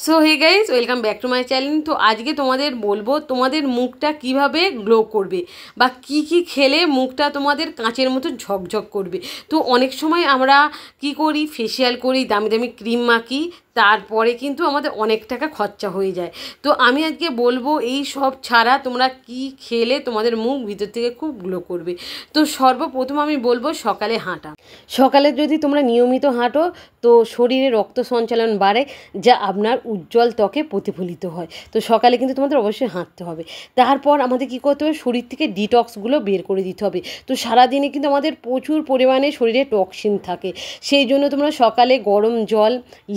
So hey guys, welcome back to my channel. তো আজকে তোমাদের বলবো তোমাদের মুখটা কিভাবে গ্লো করবে বা কি কি খেলে মুখটা তোমাদের কাঁচের মতো ঝকঝক করবে। তো অনেক সময় আমরা কি করি, ফেসিয়াল করি, দামি দামি ক্রিম মাখি, তারপরে কিন্তু আমাদের অনেক টাকা খরচা হয়ে যায়। তো আমি আজকে বলবো এই সব ছাড়া তোমরা কি খেলে তোমাদের মুখ ভিতর থেকে খুব গ্লো করবে। তো সর্বপ্রথম আমি বলবো সকালে হাঁটা। সকালে যদি তোমরা নিয়মিত হাঁটো তো শরীরে রক্ত সঞ্চালন বাড়ে, যা আপনার উজ্জ্বল ত্বকে প্রতিফলিত হয়। তো সকালে কিন্তু তোমাদের অবশ্যই হাঁটতে হবে। তারপর আমাদের কী করতে হবে, শরীর থেকে ডিটক্সগুলো বের করে দিতে হবে। তো সারাদিনে কিন্তু আমাদের প্রচুর পরিমাণে শরীরে টক্সিন থাকে, সেই জন্য তোমরা সকালে গরম জল,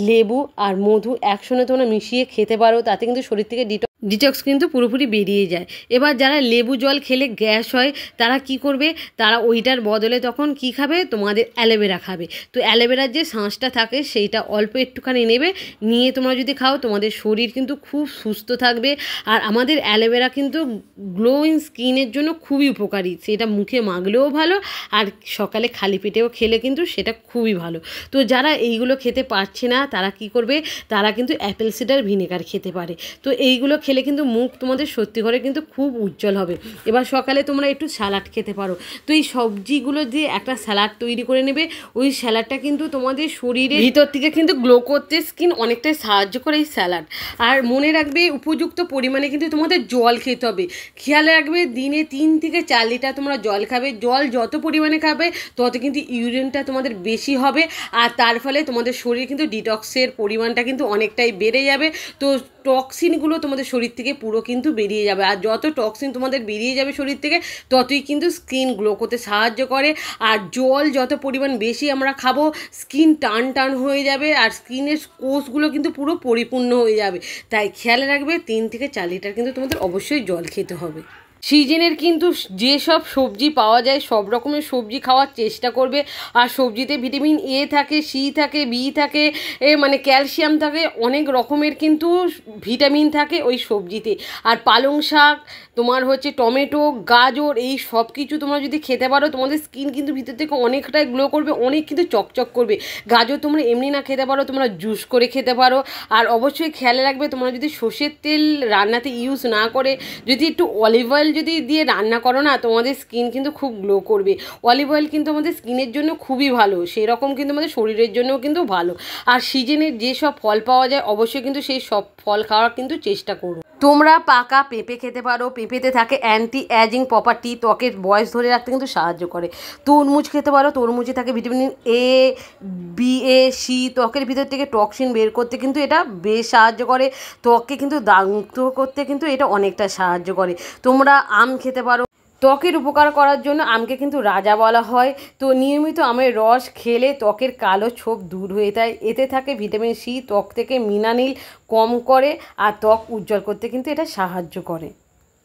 লেবু আর মধু একসঙ্গে তোমরা মিশিয়ে খেতে পারো, তাতে কিন্তু শরীর থেকে ডিটক্স কিন্তু পুরোপুরি বেরিয়ে যায়। এবার যারা লেবু জল খেলে গ্যাস হয় তারা কি করবে, তারা ওইটার বদলে তখন কি খাবে, তোমাদের অ্যালোভেরা খাবে। তো অ্যালোভেরার যে শাঁসটা থাকে সেইটা অল্প একটুখানি নেবে, নিয়ে তোমরা যদি খাও তোমাদের শরীর কিন্তু খুব সুস্থ থাকবে। আর আমাদের অ্যালোভেরা কিন্তু গ্লোয়িং স্কিনের জন্য খুবই উপকারী, সেটা মুখে মাখলেও ভালো আর সকালে খালি পেটেও খেলে কিন্তু সেটা খুবই ভালো। তো যারা এইগুলো খেতে পারছে না তারা কি করবে, তারা কিন্তু অ্যাপেল সিডার ভিনেগার খেতে পারে। তো এইগুলো খেলে কিন্তু মুখ তোমাদের সত্যি করে কিন্তু খুব উজ্জ্বল হবে। এবার সকালে তোমরা একটু স্যালাড খেতে পারো। তো এই সবজিগুলো দিয়ে একটা স্যালাড তৈরি করে নেবে, ওই স্যালাডটা কিন্তু তোমাদের শরীরের ভিতর থেকে কিন্তু গ্লো করতে স্কিন অনেকটাই সাহায্য করে এই স্যালাড। আর মনে রাখবে উপযুক্ত পরিমাণে কিন্তু তোমাদের জল খেতে হবে। খেয়াল রাখবে দিনে 3 থেকে 4 লিটার তোমরা জল খাবে। জল যত পরিমাণে খাবে তত কিন্তু ইউরিনটা তোমাদের বেশি হবে, আর তার ফলে তোমাদের শরীরে কিন্তু ডিটক্সের পরিমাণটা কিন্তু অনেকটাই বেড়ে যাবে। তো টক্সিনগুলো তোমাদের শরীর থেকে পুরো কিন্তু বেরিয়ে যাবে, আর যত টক্সিন তোমাদের বেরিয়ে যাবে শরীর থেকে ততই কিন্তু স্কিন গ্লো করতে সাহায্য করে। আর জল যত পরিমাণ বেশি আমরা খাবো, স্কিন টান টান হয়ে যাবে আর স্কিনের কোষগুলো কিন্তু পুরো পরিপূর্ণ হয়ে যাবে। তাই খেয়াল রাখবে 3 থেকে 4 লিটার কিন্তু তোমাদের অবশ্যই জল খেতে হবে। সিজনের কিন্তু যেসব সবজি পাওয়া যায় সব রকমের সবজি খাওয়ার চেষ্টা করবে। আর সবজিতে ভিটামিন এ থাকে, সি থাকে, বি থাকে, মানে ক্যালসিয়াম থাকে, অনেক রকমের কিন্তু ভিটামিন থাকে ওই সবজিতে। আর পালং শাক, তোমার হচ্ছে টমেটো, গাজর, এই সব কিছু তোমরা যদি খেতে পারো তোমাদের স্কিন কিন্তু ভিতর থেকে অনেকটাই গ্লো করবে, অনেক কিন্তু চকচক করবে। গাজর তোমরা এমনি না খেতে পারো, তোমরা জুস করে খেতে পারো। আর অবশ্যই খেয়াল রাখবে তোমরা যদি সর্ষের তেল রান্নাতে ইউজ না করে যদি একটু অলিভ অয়েল যদি দিয়ে রান্না করো না, তোমাদের স্কিন কিন্তু খুব গ্লো করবে। অলিভ অয়েল কিন্তু আমাদের স্কিনের জন্য খুবই ভালো, সেই রকম কিন্তু আমাদের শরীরের জন্যও কিন্তু ভালো। আর সিজনের যেসব ফল পাওয়া যায় অবশ্যই কিন্তু সেই সব ফল খাওয়ার কিন্তু চেষ্টা করো। তোমরা পাকা পেঁপে খেতে পারো, পেঁপেতে থাকে অ্যান্টি অ্যাজিং প্রপার্টি, ত্বকের বয়স ধরে রাখতে কিন্তু সাহায্য করে। তরমুজ খেতে পারো, তরমুজে থাকে vitamin A, B, A, C, ত্বকের ভিতর থেকে টক্সিন বের করতে কিন্তু এটা বেশ সাহায্য করে। ত্বককে কিন্তু দাগমুক্ত করতে কিন্তু এটা অনেকটা সাহায্য করে। তোমরা আম খেতে পারো, ত্বকের উপকার করার জন্য আমকে কিন্তু রাজা বলা হয়। তো নিয়মিত আমের রস খেলে ত্বকের কালো ছোপ দূর হয়ে যায়। এতে থাকে ভিটামিন সি, ত্বক থেকে মিনারেল কম করে আর ত্বক উজ্জ্বল করতে কিন্তু এটা সাহায্য করে।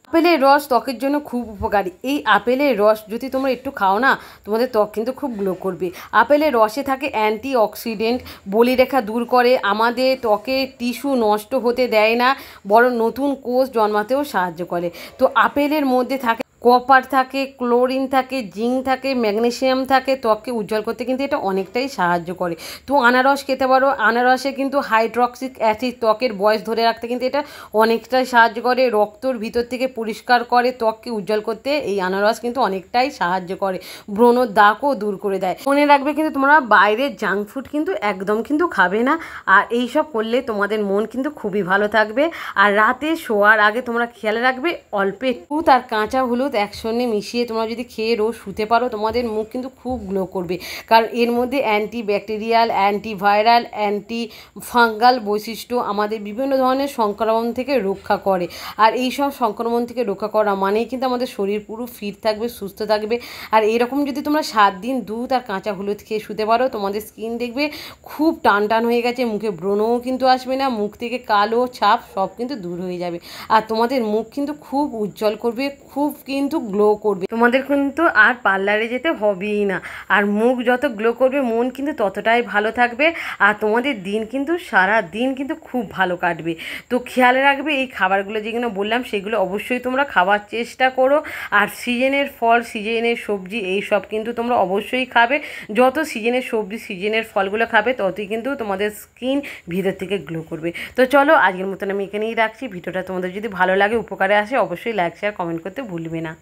আপেলের রস ত্বকের জন্য খুব উপকারী। এই আপেলের রস যদি তোমরা একটু খাও না, তোমাদের ত্বক কিন্তু খুব গ্লো করবে। আপেলের রসে থাকে অ্যান্টি অক্সিডেন্ট, বলিরেখা দূর করে, আমাদের ত্বকের টিস্যু নষ্ট হতে দেয় না, বরং নতুন কোষ জন্মাতেও সাহায্য করে। তো আপেলের মধ্যে থাকে কপার থাকে, ক্লোরিন থাকে, জিঙ্ক থাকে, ম্যাগনেসিয়াম থাকে, ত্বককে উজ্জ্বল করতে কিন্তু এটা অনেকটাই সাহায্য করে। তো আনারস খেতে পারো, আনারসে কিন্তু হাইড্রক্সিক অ্যাসিড ত্বকের বয়স ধরে রাখতে কিন্তু এটা অনেকটাই সাহায্য করে। রক্তর ভিতর থেকে পরিষ্কার করে, ত্বককে উজ্জ্বল করতে এই আনারস কিন্তু অনেকটাই সাহায্য করে। ব্রণর দাগও দূর করে দেয়। মনে রাখবে কিন্তু তোমরা বাইরের জাঙ্ক ফুড কিন্তু একদম কিন্তু খাবে না, আর এইসব করলে তোমাদের মন কিন্তু খুবই ভালো থাকবে। আর রাতে শোয়ার আগে তোমরা খেয়াল রাখবে অল্প একটু তার কাঁচা হলুদ একসঙ্গে মিশিয়ে তোমরা যদি খেয়ে রোজ শুতে পারো তোমাদের মুখ কিন্তু খুব গ্লো করবে। কারণ এর মধ্যে anti bacterial, antiviral, anti fungal বৈশিষ্ট্য আমাদের বিভিন্ন ধরনের সংক্রমণ থেকে রক্ষা করে। আর এই সব সংক্রমণ থেকে রক্ষা করা মানেই কিন্তু আমাদের শরীর পুরো ফিট থাকবে, সুস্থ থাকবে। আর এরকম যদি তোমরা 7 দিন দুধ আর কাঁচা হলুদ খেয়ে শুতে পারো তোমাদের স্কিন দেখবে খুব টান টান হয়ে গেছে, মুখে ব্রণও কিন্তু আসবে না, মুখ থেকে কালো ছাপ সব কিন্তু দূর হয়ে যাবে। আর তোমাদের মুখ কিন্তু খুব উজ্জ্বল করবে, খুব কিন্তু কিন্তু গ্লো করবে, তোমাদের কিন্তু আর পার্লারে যেতে হবেই না। আর মুখ যত গ্লো করবে মন কিন্তু ততটাই ভালো থাকবে, আর তোমাদের দিন কিন্তু সারা দিন কিন্তু খুব ভালো কাটবে। তো খেয়াল রাখবে এই খাবারগুলো যেগুলো বললাম সেগুলো অবশ্যই তোমরা খাওয়ার চেষ্টা করো। আর সিজনের ফল, সিজনের সবজি এই সব কিন্তু তোমরা অবশ্যই খাবে। যত সিজনের সবজি, সিজনের ফলগুলো খাবে ততই কিন্তু তোমাদের স্কিন ভিতর থেকে গ্লো করবে। তো চলো আজকের মতন আমি এখানেই রাখছি। ভিডিওটা তোমাদের যদি ভালো লাগে, উপকারে আসে, অবশ্যই লাইক শেয়ার কমেন্ট করতে ভুলবে না।